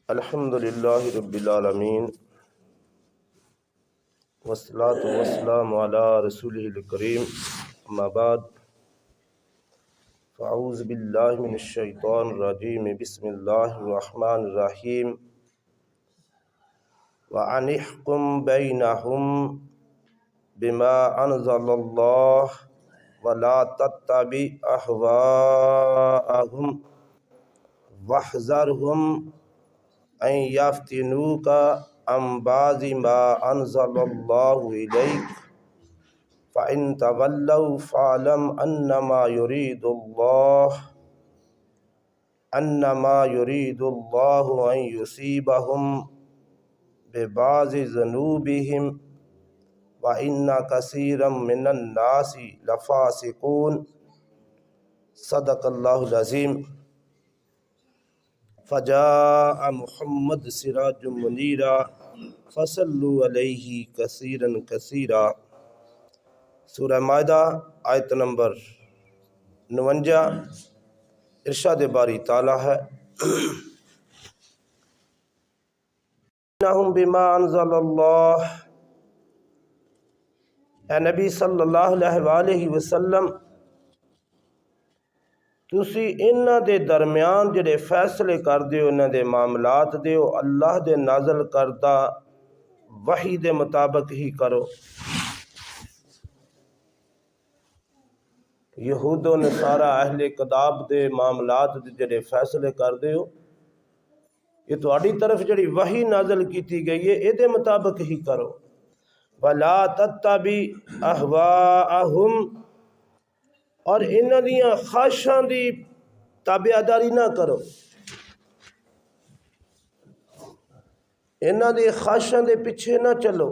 الحمد للہ رب العالمین والصلاة والسلام علی رسولہ الکریم اما بعد فاعوذ باللہ من الشیطان الرجیم بسم اللہ الرحمن الرحیم وَأَنِ احْكُم بَيْنَهُم بِمَا أَنزَلَ اللَّهُ وَلَا تَتَّبِعْ أَهْوَاءَهُمْ وَاحْذَرْهُمْ أَن يَفْتِنُوكَ عَن بَعْضِ مَا أَنزَلَ اللَّهُ إِلَيْكَ فَإِن تَوَلَّوْا فَاعْلَمْ أَنَّمَا يُرِيدُ اللَّهُ أَن يُصِيبَهُم بِبَعْضِ ذُنُوبِهِمْ وَإِنَّ كَثِيرًا مِّنَ النَّاسِ لَفَاسِقُونَ صدق اللہ العظیم فجاء محمد سراج منیرا فصلوا علیہ کثیرا کثیرا۔ سورہ مائدہ آیت نمبر 49۔ ارشاد باری تعالیٰ ہے انہم بما انزل اللہ، اے نبی صلی اللہ علیہ وآلہ وسلم تسی انہاں دے درمیان جڑے فیصلے کر دیو، انہاں دے معاملات دیو اللہ دے نازل کردہ وحی دے مطابق ہی کرو۔ یہود و نصارہ اہل کتاب دے معاملات دے جڑے فیصلے کر دیو، یہ تہاڈی طرف جڑی وحی نازل کیتی گئی ہے اے دے مطابق ہی کرو۔ وَلَا تَتَّبِعْ أَهْوَاءَهُمْ، اور انہاں دیاں خواہشاں دی تابعداری نہ کرو، انہاں دی خواہشاں دے پیچھے نہ چلو۔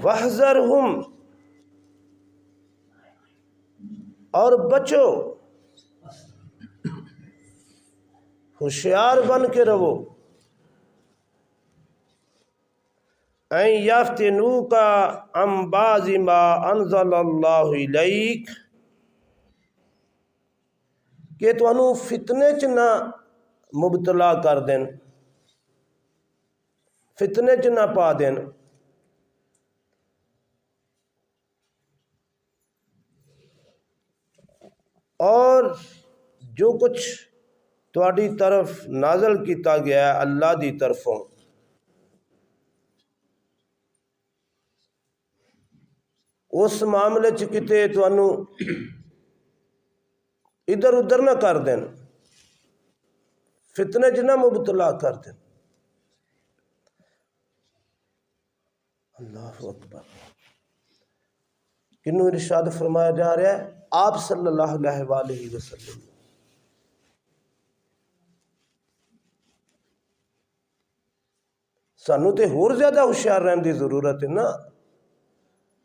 وَاحْذَرْهُمْ، اور بچو، ہوشیار بن کے رہو۔ اَن یفتنوک عن بعض ما انزل اللہ الیک، کہ تانوں فتنے چ نہ مبتلا کر دین، فتنے چ نہ پا دین۔ اور جو کچھ تہاڈی طرف نازل کیتا گیا ہے اللہ دی طرفوں، اس معاملے چ کتے تانوں ادھر ادھر نہ کر دین، فتنے چ نہ مبتلا کر دین۔ اللہ اکبر۔ کنوں ارشاد فرمایا جا رہا ہے؟ آپ صلی اللہ علیہ وآلہ وسلم۔ سانوں تے ہور زیادہ ہوشیار رہن دی ضرورت ہے نا۔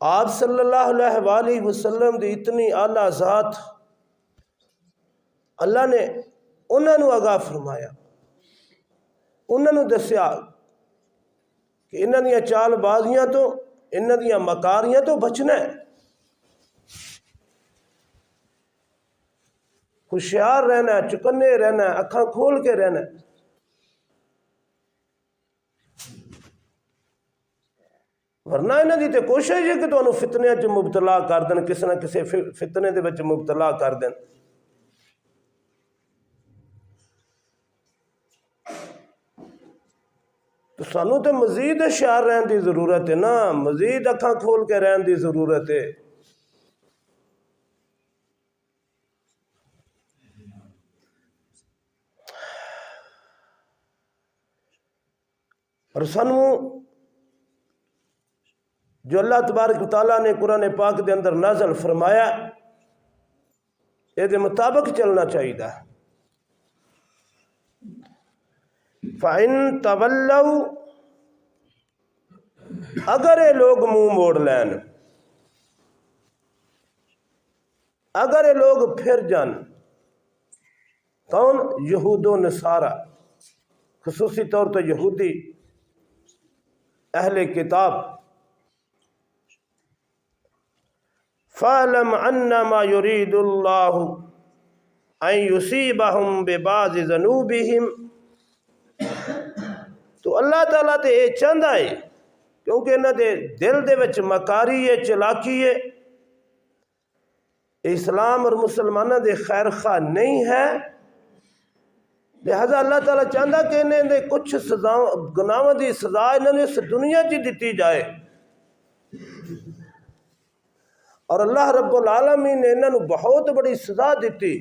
آپ صلی اللہ علیہ وآلہ وسلم دی اتنی اعلیٰ ذات، اللہ نے انہاں نو آگاہ فرمایا، انہاں نو دسیا کہ انہاں دیاں چال بازیاں تو، انہاں دیاں مکاریاں تو بچنا ہے، ہوشیار رہنا ہے، چکنے رہنا ہے، اکھاں کھول کے رہنا ہے۔ ورنہ انہاں دی تے کوشش ہے کہ تانوں فتنے چ مبتلا کر دین، کسی نہ کسی فتنے دے وچ مبتلا کر دین۔ تو سانوں تے مزید ہوشیار رہن دی ضرورت ہے نا، مزید اکھاں کھول کے رہن دی ضرورت ہے۔ اور سانوں جو اللہ تبارک و تعالیٰ نے قرآن پاک دے اندر نازل فرمایا اے دے مطابق چلنا چاہیے۔ فَإِن تَوَلَّوْا، اگر یہ لوگ منہ موڑ لین، اگر یہ لوگ پھر جان، کون؟ یہود و نصارہ، خصوصی طور پر یہودی اہل کتاب۔ فَاعْلَمْ أَنَّمَا يُرِيدُ اللَّهُ، ان یصیبہم ببعض ذنوبہم، تو اللہ تعالیٰ تے یہ چاہتا ہے کیونکہ انہاں دے دل دے وچ مکاری ہے، چلاکی ہے، اسلام اور مسلمانوں دے خیر خواہ نہیں ہے، لہذا اللہ تعالیٰ چاہتا کہ انہیں دے کچھ گناہوں دی سزا انہوں نے اس دنیا چ دیتی جائے، اور اللہ رب العالمین نے انہوں نے بہت بڑی سزا دیتی۔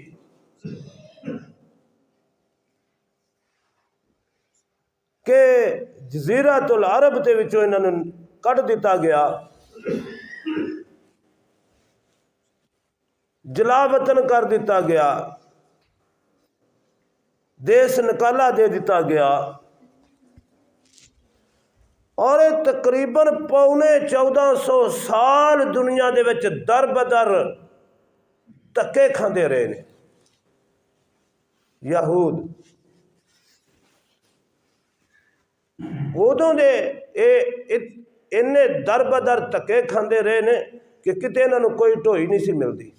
کہ جزیرۃ العرب دے وچوں انہوں نے کٹ دیتا گیا، جلا وطن کر دیتا گیا، دیس نکالا دے دیتا گیا، اور تقریباً 1450 سال دنیا دے وچ در بدر تکے کھاندے رہے نے یہود۔ ادوں دے انہیں در بدر تکے کھاندے رہے نے کہ کتے انہوں نے کوئی ٹوئی نہیں سی ملتی۔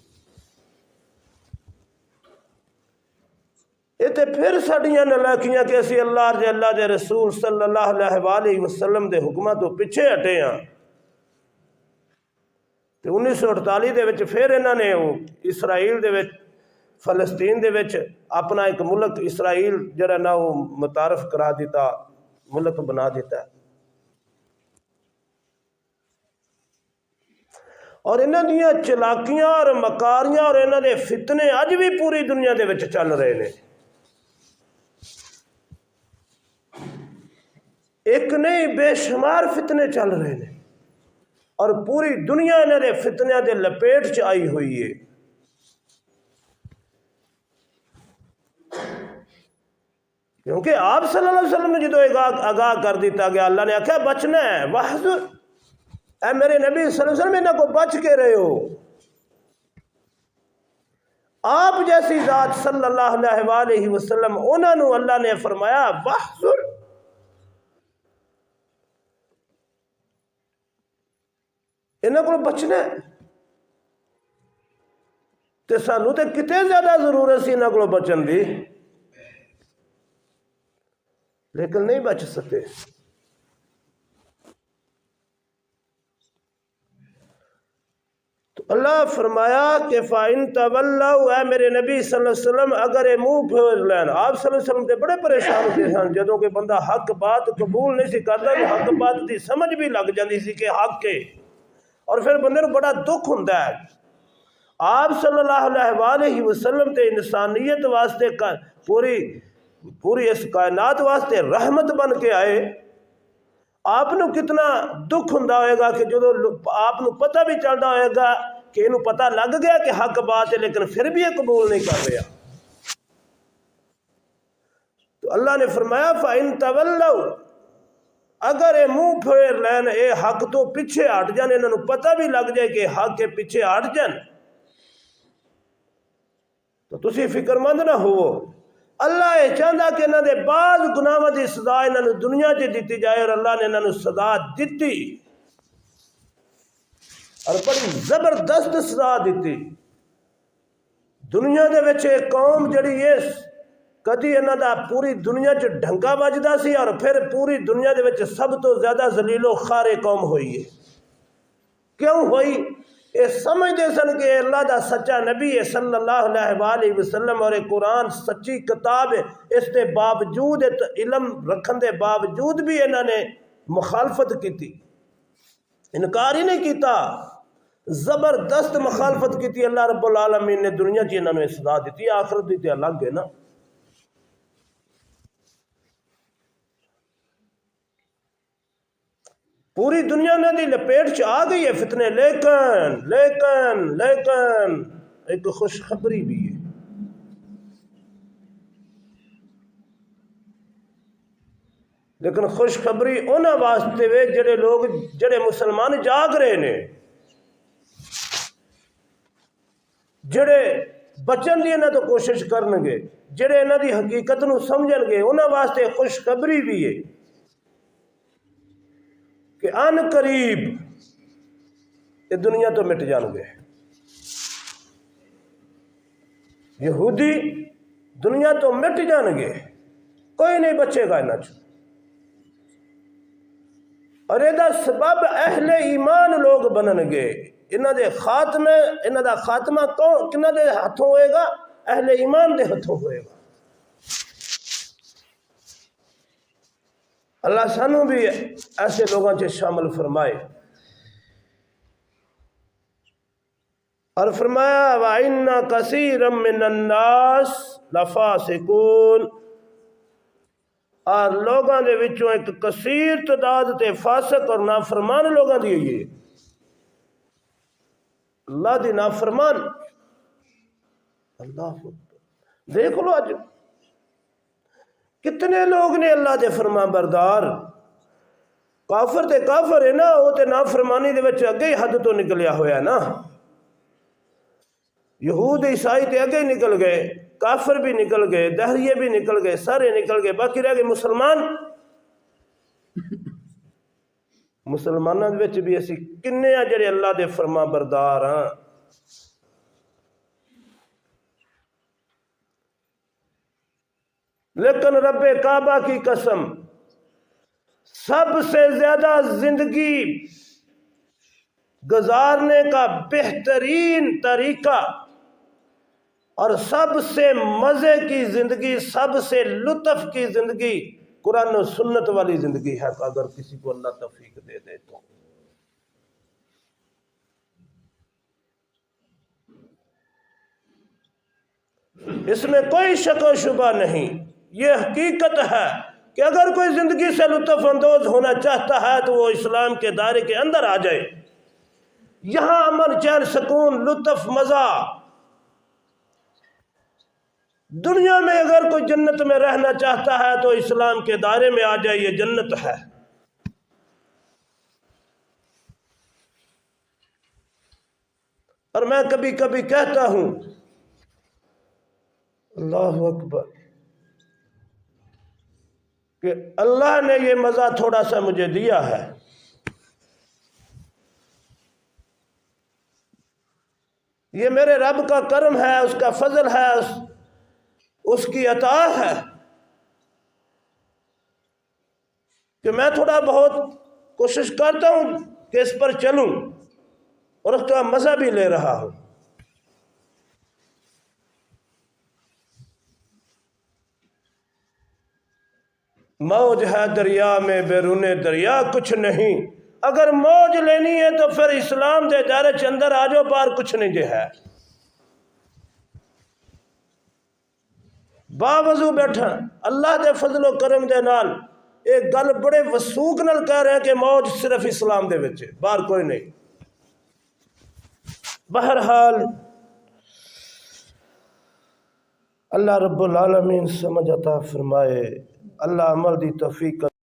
یہ تے پھر ساڑیاں نلاکیاں کہ اسی اللہ دے رسول صلی اللہ علیہ وآلہ وسلم دے حکمہ تو پیچھے ہٹے ہیں۔ 1948 دے وچ پھر انہوں نے اسرائیل دے وچ فلسطین دے وچ اپنا ایک ملک اسرائیل جڑا نا وہ متعارف کرا دیتا، ملک بنا دیتا ہے، اور انہاں دیاں چلاکیاں اور مکاریاں اور انہاں دے فتنے اج بھی پوری دنیا دے وچ چل رہے نے۔ ایک نہیں بے شمار فتنے چل رہے ہیں، اور پوری دنیا انہاں دے فتنیاں دے لپیٹ چ آئی ہوئی ہے۔ کیونکہ آپ صلی اللہ علیہ وسلم نے جدو آگاہ کر دیتا گیا، اللہ نے آکھا بچنا ہے، وحذر، اے میرے نبی صلی اللہ علیہ وسلم انہاں کو بچ کے رہے ہو۔ آپ جیسی ذات صلی اللہ علیہ وآلہ وسلم انہوں نے اللہ نے فرمایا وحذر، انہاں کو بچنا ہے، تے سانو تے کتے زیادہ ضرورت سی انہاں کو بچن دی، لیکن نہیں بچ سکتے۔ تو اللہ فرمایا کہ فَإِن تَوَلَّوْا، اے میرے نبی صلی اللہ علیہ وسلم اگر یہ منہ پھیر لین، آپ صلی اللہ علیہ وسلم تے بڑے پریشان ہوتے سن جدوں کہ بندہ حق بات قبول نہیں سی کرتا، حق بات دی سمجھ بھی لگ جاندی سی کہ حق ہے، اور پھر بندے کو بڑا دکھ ہوندا ہے۔ آپ صلی اللہ علیہ وآلہ وسلم تے انسانیت واسطے پوری اس کائنات واسطے رحمت بن کے آئے، آپ نو کتنا دکھ ہوندا ہوئے گا کہ جدو آپ نو پتہ بھی چلدا ہوئے گا کہ انہوں پتہ لگ گیا کہ حق بات ہے لیکن پھر بھی یہ قبول نہیں کر رہا۔ تو اللہ نے فرمایا فَإِن تَوَلَّوْا، اگر یہ منہ پھیر لین، اے حق تو پیچھے ہٹ جان، انہوں نے پتہ بھی لگ جائے کہ حق کے پیچھے ہٹ جان، تو تسی فکر مند نہ ہو۔ اللہ یہ چاہتا کہ انہوں نے بعض گناہوں دی سزا انہوں نے دنیا چ دیتی جائے، اور اللہ نے انہوں نے سزا دیتی، اور بڑی زبردست سزا دیتی۔ دنیا دے وچ ایک قوم جڑی اس کدی انہوں دا پوری دنیا چ ڈھنگا بجدا سی، اور پھر پوری دنیا دے وچ سب تو زیادہ ذلیل و خوار قوم ہوئی ہے۔ کیوں ہوئی؟ یہ سمجھتے سن کہ اللہ دا سچا نبی ہے صلی اللہ علیہ وآلہ وسلم، اور قرآن سچی کتاب ہے، اس کے باوجود علم رکھن دے باوجود بھی انہوں نے مخالفت کی، انکار ہی نہیں کیتا، زبردست مخالفت کی۔ اللہ رب العالمین نے دنیا چ انہوں نے سزا دیتی، آخرت دی تے الگ ہے نا۔ پوری دنیا نے دی لپیٹ چ آ گئی ہے فتنے، لیکن ایک خوشخبری بھی ہے۔ لیکن خوشخبری انہاں واسطے وے جڑے مسلمان جاگ رہے نے، جڑے بچن دی انہاں تو کوشش کرن گے، جڑے انہاں دی حقیقت نو سمجھن گے، انہاں واسطے خوشخبری بھی ہے کہ ان قریب یہ دنیا تو مٹ جان گے۔ یہودی دنیا تو مٹ جان گے، کوئی نہیں بچے گا انہاں چ، اور یہ سبب اہل ایمان لوگ بنن گے۔ انہاں دے خاتمے، انہاں دا خاتمہ کنہاں دے ہاتھوں ہوئے گا؟ اہل ایمان دے ہاتھوں ہوئے گا۔ اللہ سانو بھی ایسے لوگوں سے شامل فرمائے۔ اور فرمایا وَإِنَّ كَثِيرًا مِّنَ النَّاسِ لَفَاسِقُونَ، اور لوگاں دے وچوں ایک کثیر تعداد تے فاسق اور نافرمان لوگاں دی ہوئی ہے۔ اللہ دی نافرمان، اللہ اکبر، دیکھ لو آج کتنے لوگ نے اللہ دے فرما بردار، کافر تے کافر ہے نا، وہ تے نافرمانی دے وچ اگے ہی حد تو نکلیا ہویا نا، یہود عیسائی تے اگے ہی نکل گئے، کافر بھی نکل گئے، دہریے بھی نکل گئے، سارے نکل گئے، باقی رہ گئے مسلمان۔ مسلمانوں دے وچ بھی اسی کنے جڑے اللہ دے فرما بردار ہاں۔ لیکن رب کعبہ کی قسم، سب سے زیادہ زندگی گزارنے کا بہترین طریقہ اور سب سے مزے کی زندگی، سب سے لطف کی زندگی قرآن و سنت والی زندگی ہے، اگر کسی کو اللہ توفیق دے دے تو۔ اس میں کوئی شک و شبہ نہیں، یہ حقیقت ہے کہ اگر کوئی زندگی سے لطف اندوز ہونا چاہتا ہے تو وہ اسلام کے دائرے کے اندر آ جائے۔ یہاں امن، چین، سکون، لطف، مزہ۔ دنیا میں اگر کوئی جنت میں رہنا چاہتا ہے تو اسلام کے دائرے میں آ جائے، یہ جنت ہے۔ اور میں کبھی کبھی کہتا ہوں، اللہ اکبر، کہ اللہ نے یہ مزہ تھوڑا سا مجھے دیا ہے، یہ میرے رب کا کرم ہے، اس کا فضل ہے، اس کی عطا ہے کہ میں تھوڑا بہت کوشش کرتا ہوں کہ اس پر چلوں اور اس کا مزہ بھی لے رہا ہوں۔ موج ہے دریا میں بیرون دریا کچھ نہیں، اگر موج لینی ہے تو پھر اسلام دے دائرے کے اندر آ جاؤ، باہر کچھ نہیں دے ہے۔ باوضو بیٹھا اللہ دے فضل و کرم دے نال ایک گل بڑے وسوخ نال کہہ رہے ہیں کہ موج صرف اسلام دے وچ، باہر کوئی نہیں۔ بہرحال اللہ رب العالمین سمجھ عطا فرمائے، اللہ عمل دی توفیق